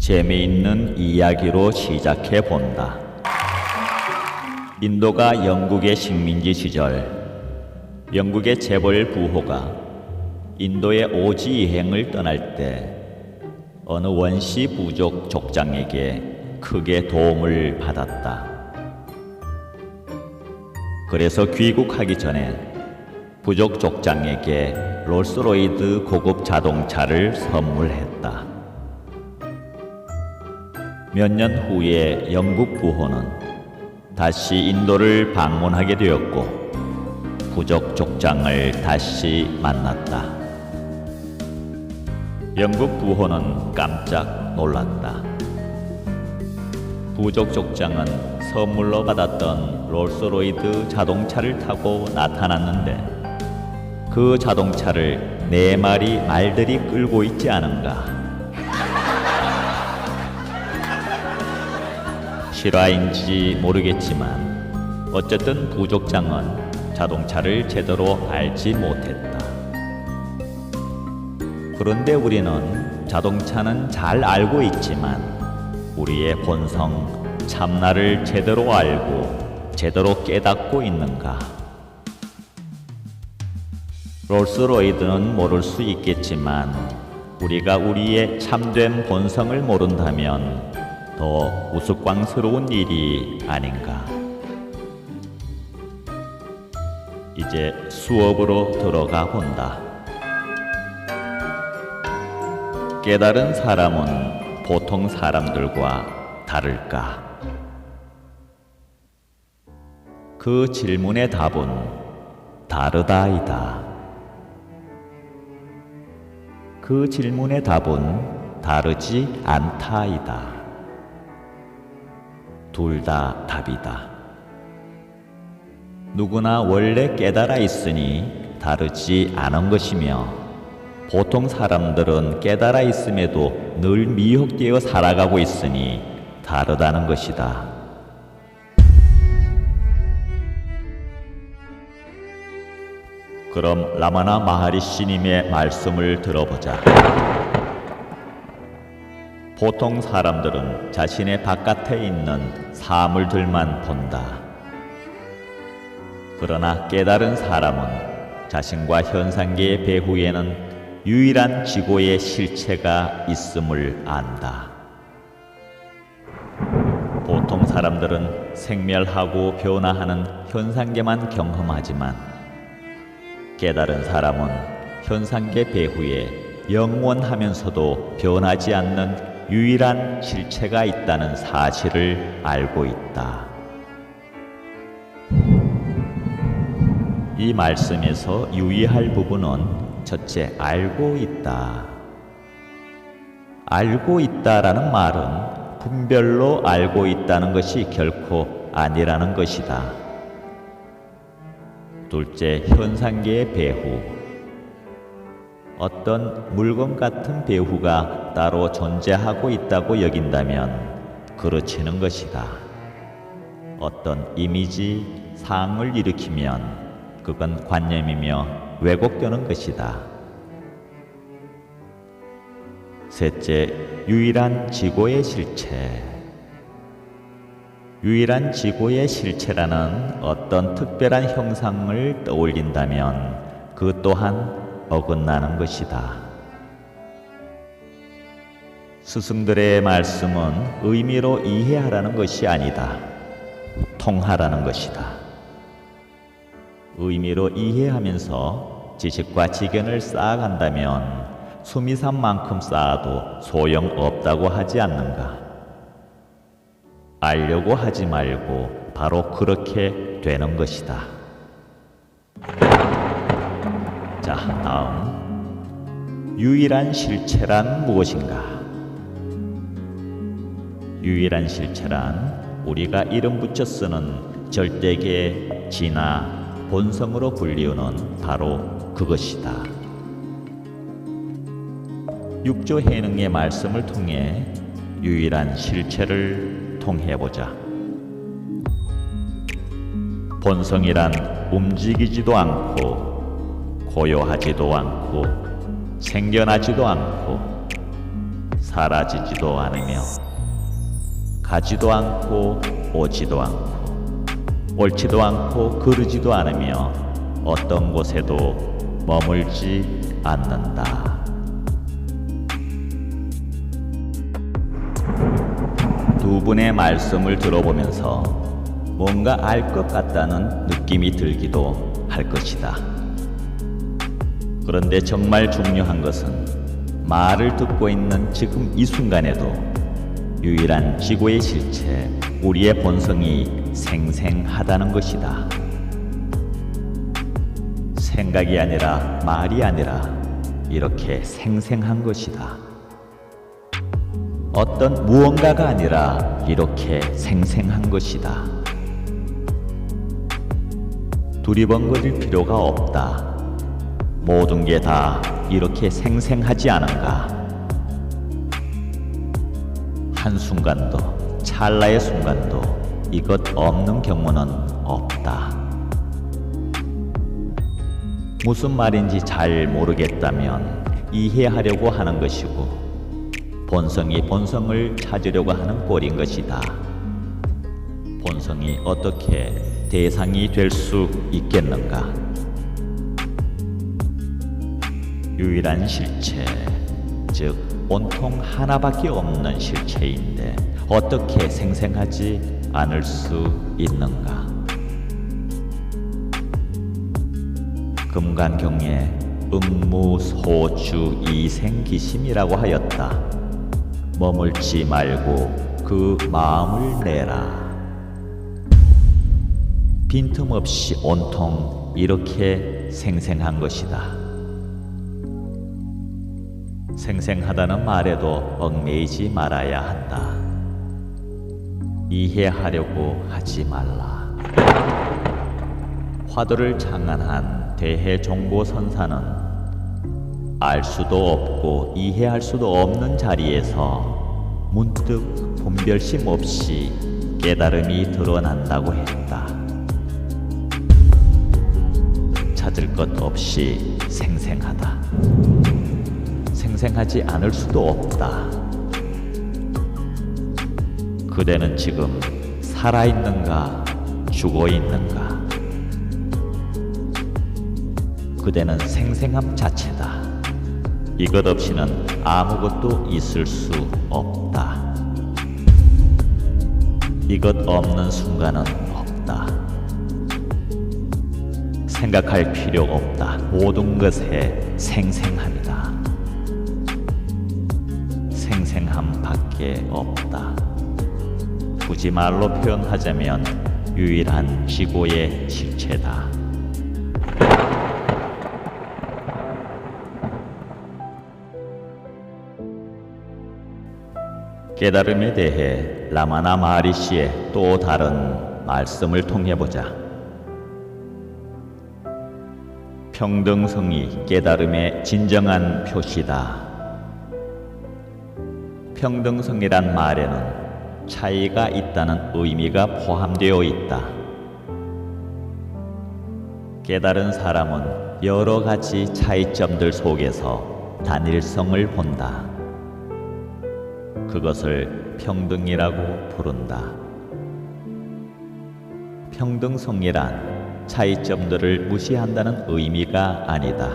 재미있는 이야기로 시작해 본다. 인도가 영국의 식민지 시절, 영국의 재벌 부호가 인도의 오지 여행을 떠날 때 어느 원시 부족 족장에게 크게 도움을 받았다. 그래서 귀국하기 전에 부족 족장에게 롤스로이드 고급 자동차를 선물했다. 몇 년 후에 영국 부호는 다시 인도를 방문하게 되었고 부족 족장을 다시 만났다. 영국 부호는 깜짝 놀랐다. 부족 족장은 선물로 받았던 롤스로이드 자동차를 타고 나타났는데 그 자동차를 4마리 말들이 끌고 있지 않은가. 실화인지 모르겠지만 어쨌든 부족장은 자동차를 제대로 알지 못했다. 그런데 우리는 자동차는 잘 알고 있지만 우리의 본성 참나를 제대로 알고 제대로 깨닫고 있는가? 롤스로이드는 모를 수 있겠지만 우리가 우리의 참된 본성을 모른다면 더 우스꽝스러운 일이 아닌가. 이제 수업으로 들어가 본다. 깨달은 사람은 보통 사람들과 다를까? 그 질문의 답은 다르다이다. 그 질문의 답은 다르지 않다이다. 둘 다 답이다. 누구나 원래 깨달아 있으니 다르지 않은 것이며 보통 사람들은 깨달아 있음에도 늘 미혹되어 살아가고 있으니 다르다는 것이다. 그럼 라마나 마하리시님의 말씀을 들어보자. 보통 사람들은 자신의 바깥에 있는 사물들만 본다. 그러나 깨달은 사람은 자신과 현상계의 배후에는 유일한 지고의 실체가 있음을 안다. 보통 사람들은 생멸하고 변화하는 현상계만 경험하지만 깨달은 사람은 현상계 배후에 영원하면서도 변하지 않는 유일한 실체가 있다는 사실을 알고 있다. 이 말씀에서 유의할 부분은 첫째, 알고 있다. 알고 있다라는 말은 분별로 알고 있다는 것이 결코 아니라는 것이다. 둘째, 현상계의 배후. 어떤 물건 같은 배후가 따로 존재하고 있다고 여긴다면 그르치는 것이다. 어떤 이미지, 상을 일으키면 그건 관념이며 왜곡되는 것이다. 셋째, 유일한 지고의 실체. 유일한 지고의 실체라는 어떤 특별한 형상을 떠올린다면 그 또한 어긋나는 것이다. 스승들의 말씀은 의미로 이해하라는 것이 아니다. 통하라는 것이다. 의미로 이해하면서 지식과 지견을 쌓아간다면 수미산만큼 쌓아도 소용없다고 하지 않는가? 알려고 하지 말고 바로 그렇게 되는 것이다. 자, 다음. 유일한 실체란 무엇인가? 유일한 실체란 우리가 이름 붙여 쓰는 절대계, 진화, 본성으로 불리우는 바로 그것이다. 육조 해능의 말씀을 통해 유일한 실체를 통해보자. 본성이란 움직이지도 않고 고요하지도 않고 생겨나지도 않고 사라지지도 않으며 가지도 않고 오지도 않고 옳지도 않고 그르지도 않으며 어떤 곳에도 머물지 않는다. 두 분의 말씀을 들어보면서 뭔가 알 것 같다는 느낌이 들기도 할 것이다. 그런데 정말 중요한 것은 말을 듣고 있는 지금 이 순간에도 유일한 지고의 실체, 우리의 본성이 생생하다는 것이다. 생각이 아니라 말이 아니라 이렇게 생생한 것이다. 어떤 무언가가 아니라 이렇게 생생한 것이다. 두리번거릴 필요가 없다. 모든 게 다 이렇게 생생하지 않은가? 한순간도, 찰나의 순간도 이것 없는 경우는 없다. 무슨 말인지 잘 모르겠다면 이해하려고 하는 것이고, 본성이 본성을 찾으려고 하는 꼴인 것이다. 본성이 어떻게 대상이 될 수 있겠는가? 유일한 실체, 즉 온통 하나밖에 없는 실체인데 어떻게 생생하지 않을 수 있는가? 금강경에 응무소주이생기심이라고 하였다. 머물지 말고 그 마음을 내라. 빈틈없이 온통 이렇게 생생한 것이다. 생생하다는 말에도 얽매이지 말아야 한다. 이해하려고 하지 말라. 화두를 장안한 대해종고선사는 알 수도 없고 이해할 수도 없는 자리에서 문득 분별심 없이 깨달음이 드러난다고 했다. 찾을 것 없이 생생하다. 생생하지 않을 수도 없다. 그대는 지금 살아있는가 죽어있는가? 그대는 생생함 자체다. 이것 없이는 아무것도 있을 수 없다. 이것 없는 순간은 없다. 생각할 필요 없다. 모든 것에 생생함이다. 생생함 밖에 없다. 굳이 말로 표현하자면 유일한 지고의 실체다. 깨달음에 대해 라마나 마하리시의 또 다른 말씀을 통해 보자. 평등성이 깨달음의 진정한 표시다. 평등성이란 말에는 차이가 있다는 의미가 포함되어 있다. 깨달은 사람은 여러 가지 차이점들 속에서 단일성을 본다. 그것을 평등이라고 부른다. 평등성이란 차이점들을 무시한다는 의미가 아니다.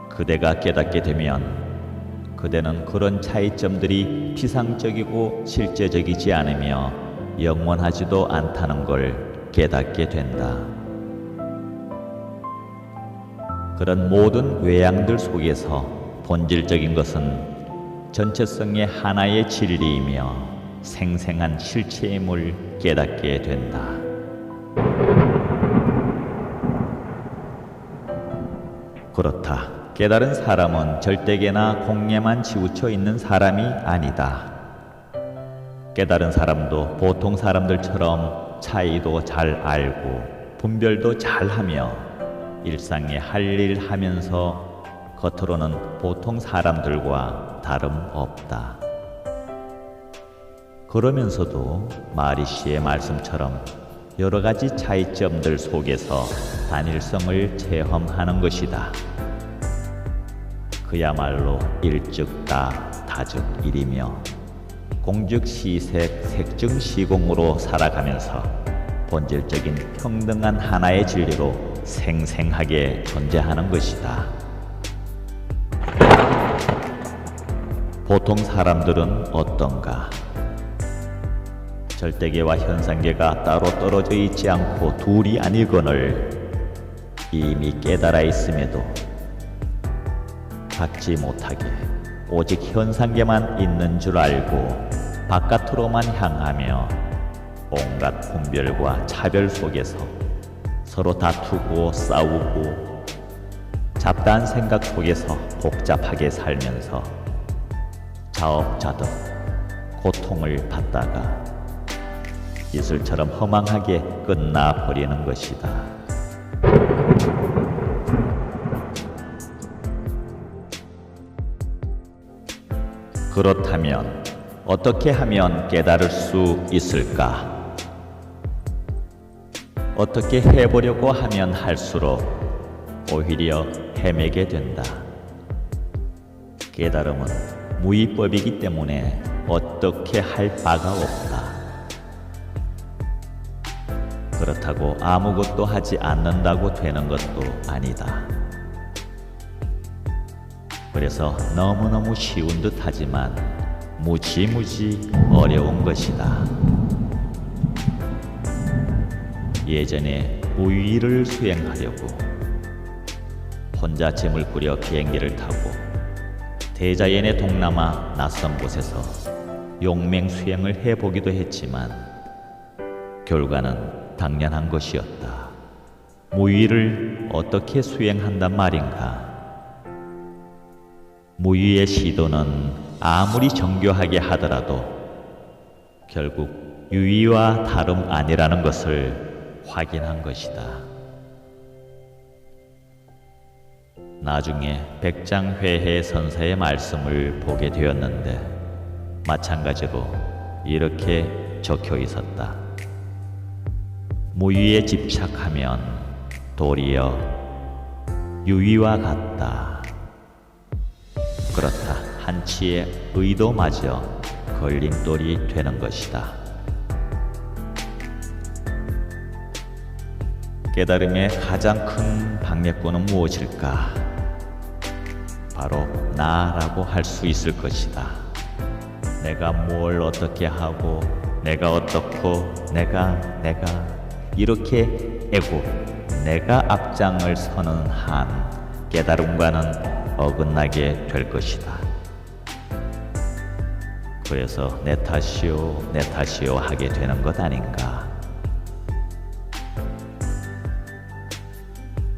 그대가 깨닫게 되면 그대는 그런 차이점들이 피상적이고 실제적이지 않으며 영원하지도 않다는 걸 깨닫게 된다. 그런 모든 외양들 속에서 본질적인 것은 전체성의 하나의 진리이며 생생한 실체임을 깨닫게 된다. 그렇다. 깨달은 사람은 절대계나 공예만 치우쳐 있는 사람이 아니다. 깨달은 사람도 보통 사람들처럼 차이도 잘 알고 분별도 잘하며 일상에 할 일 하면서 겉으로는 보통 사람들과 다름없다. 그러면서도 마하리시의 말씀처럼 여러 가지 차이점들 속에서 단일성을 체험하는 것이다. 그야말로 일즉다다즉일이며 공즉시색 색증시공으로 살아가면서 본질적인 평등한 하나의 진리로 생생하게 존재하는 것이다. 보통 사람들은 어떤가? 절대계와 현상계가 따로 떨어져 있지 않고 둘이 아니거늘 이미 깨달아 있음에도 받지 못하게 오직 현상계만 있는 줄 알고 바깥으로만 향하며 온갖 분별과 차별 속에서 서로 다투고 싸우고 잡다한 생각 속에서 복잡하게 살면서 자업자득 고통을 받다가 이슬처럼 허망하게 끝나버리는 것이다. 그렇다면 어떻게 하면 깨달을 수 있을까? 어떻게 해보려고 하면 할수록 오히려 헤매게 된다. 깨달음은 무위법이기 때문에 어떻게 할 바가 없다. 그렇다고 아무것도 하지 않는다고 되는 것도 아니다. 그래서 너무너무 쉬운 듯 하지만 무지무지 어려운 것이다. 예전에 무위를 수행하려고 혼자 짐을 꾸려 비행기를 타고 대자연의 동남아 낯선 곳에서 용맹 수행을 해보기도 했지만 결과는 당연한 것이었다. 무위를 어떻게 수행한단 말인가? 무위의 시도는 아무리 정교하게 하더라도 결국 유위와 다름 아니라는 것을 확인한 것이다. 나중에 백장회해 선사의 말씀을 보게 되었는데 마찬가지로 이렇게 적혀 있었다. 무위에 집착하면 도리어 유위와 같다. 그렇다. 한치의 의도마저 걸림돌이 되는 것이다. 깨달음의 가장 큰 방해꾼은 무엇일까? 바로 나라고 할 수 있을 것이다. 내가 뭘 어떻게 하고 내가 어떻고 내가 이렇게 에고 내가 앞장을 서는 한 깨달음과는 어긋나게 될 것이다. 그래서 내 탓이요 하게 되는 것 아닌가?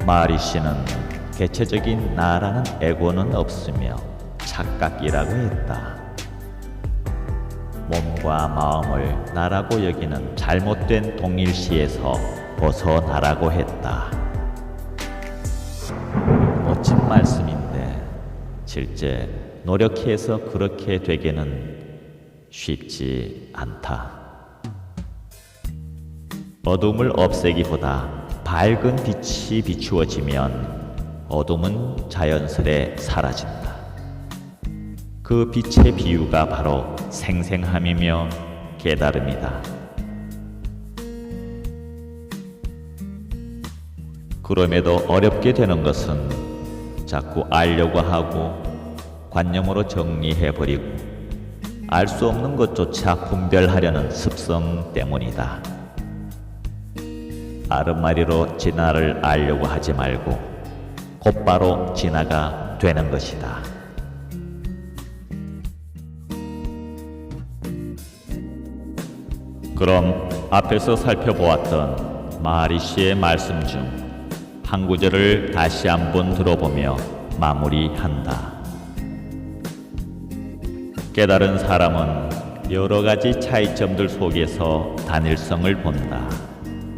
마리씨는 개체적인 나라는 에고는 없으며 착각이라고 했다. 몸과 마음을 나라고 여기는 잘못된 동일시에서 벗어나라고 했다. 멋진 말씀인데 실제 노력해서 그렇게 되기는 쉽지 않다. 어둠을 없애기보다 밝은 빛이 비추어지면 어둠은 자연스레 사라진다. 그 빛의 비유가 바로 생생함이며 깨달음이다. 그럼에도 어렵게 되는 것은 자꾸 알려고 하고 관념으로 정리해버리고 알 수 없는 것조차 분별하려는 습성 때문이다. 아름마리로 진화를 알려고 하지 말고 곧바로 진화가 되는 것이다. 그럼 앞에서 살펴보았던 마하리시의 말씀 중 한 구절을 다시 한번 들어보며 마무리한다. 깨달은 사람은 여러 가지 차이점들 속에서 단일성을 본다.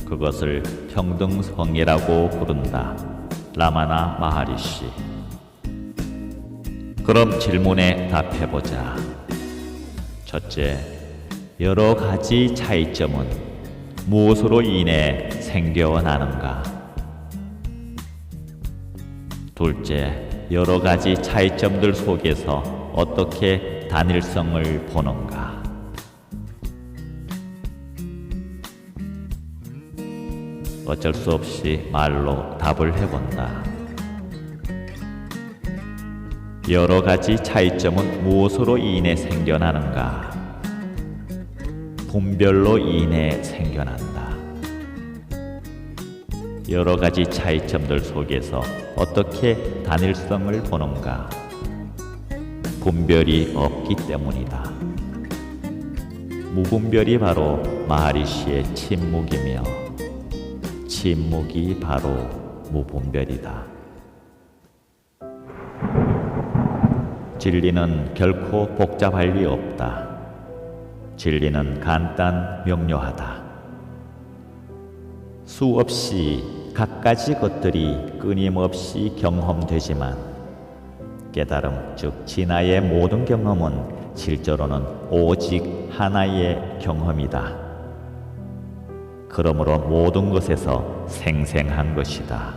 그것을 평등성이라고 부른다. 라마나 마하리시. 그럼 질문에 답해보자. 첫째, 여러 가지 차이점은 무엇으로 인해 생겨나는가? 둘째, 여러 가지 차이점들 속에서 어떻게 단일성을 보는가? 어쩔 수 없이 말로 답을 해본다. 여러 가지 차이점은 무엇으로 인해 생겨나는가? 분별로 인해 생겨난다. 여러 가지 차이점들 속에서 어떻게 단일성을 보는가? 분별이 없기 때문이다. 무분별이 바로 마하리시의 침묵이며 침묵이 바로 무분별이다. 진리는 결코 복잡할 리 없다. 진리는 간단 명료하다. 수없이 갖가지 것들이 끊임없이 경험되지만 깨달음 즉 진화의 모든 경험은 실제로는 오직 하나의 경험이다. 그러므로 모든 것에서 생생한 것이다.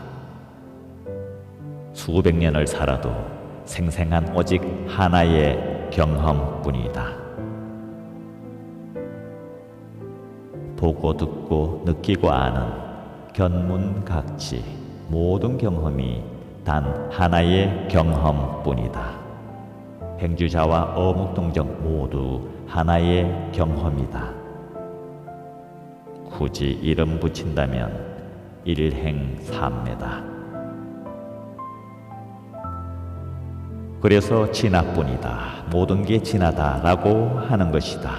수백 년을 살아도 생생한 오직 하나의 경험뿐이다. 보고 듣고 느끼고 아는 견문각지 모든 경험이 단 하나의 경험뿐이다. 행주자와 어묵동정 모두 하나의 경험이다. 굳이 이름 붙인다면 일행삼매다. 그래서 진화뿐이다. 모든 게 진화다라고 하는 것이다.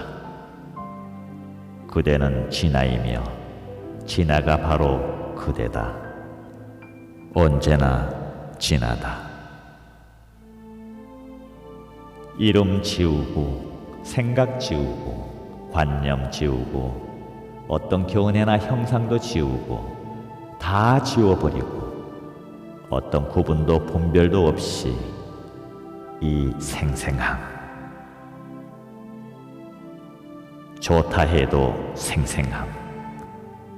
그대는 진화이며 진화가 바로 그대다. 언제나 진화다. 이름 지우고 생각 지우고 관념 지우고 어떤 견해나 형상도 지우고 다 지워버리고 어떤 구분도 분별도 없이 이 생생함, 좋다 해도 생생함,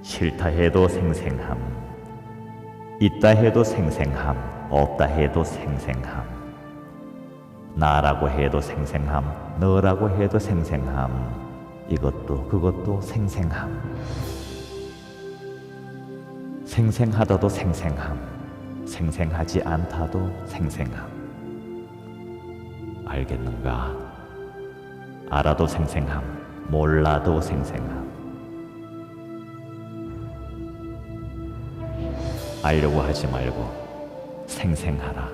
싫다 해도 생생함, 있다 해도 생생함, 없다 해도 생생함, 나라고 해도 생생함, 너라고 해도 생생함, 이것도 그것도 생생함, 생생하다도 생생함, 생생하지 않다도 생생함. 알겠는가? 알아도 생생함, 몰라도 생생함. 알려고 하지 말고 생생하라.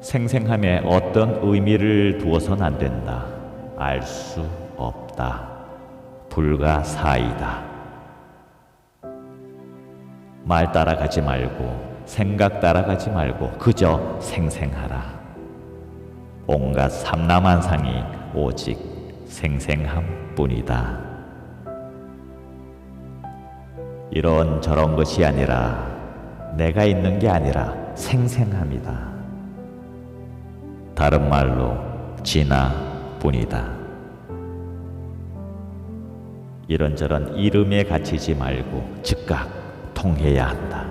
생생함에 어떤 의미를 두어서는 안 된다. 알 수 없다. 불가사의다. 말 따라가지 말고 생각 따라가지 말고 그저 생생하라. 온갖 삼라만상이 오직 생생함뿐이다. 이런 저런 것이 아니라 내가 있는 게 아니라 생생함이다. 다른 말로 진화뿐이다. 이런저런 이름에 갇히지 말고 즉각 통해야 한다.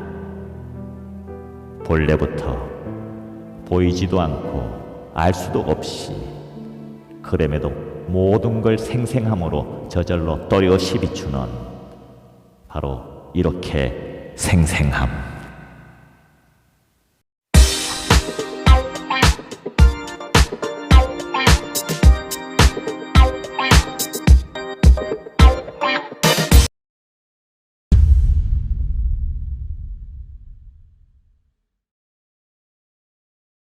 본래부터 보이지도 않고 알 수도 없이 그럼에도 모든 걸 생생함으로 저절로 또렷이 비추는 바로 이렇게 생생함.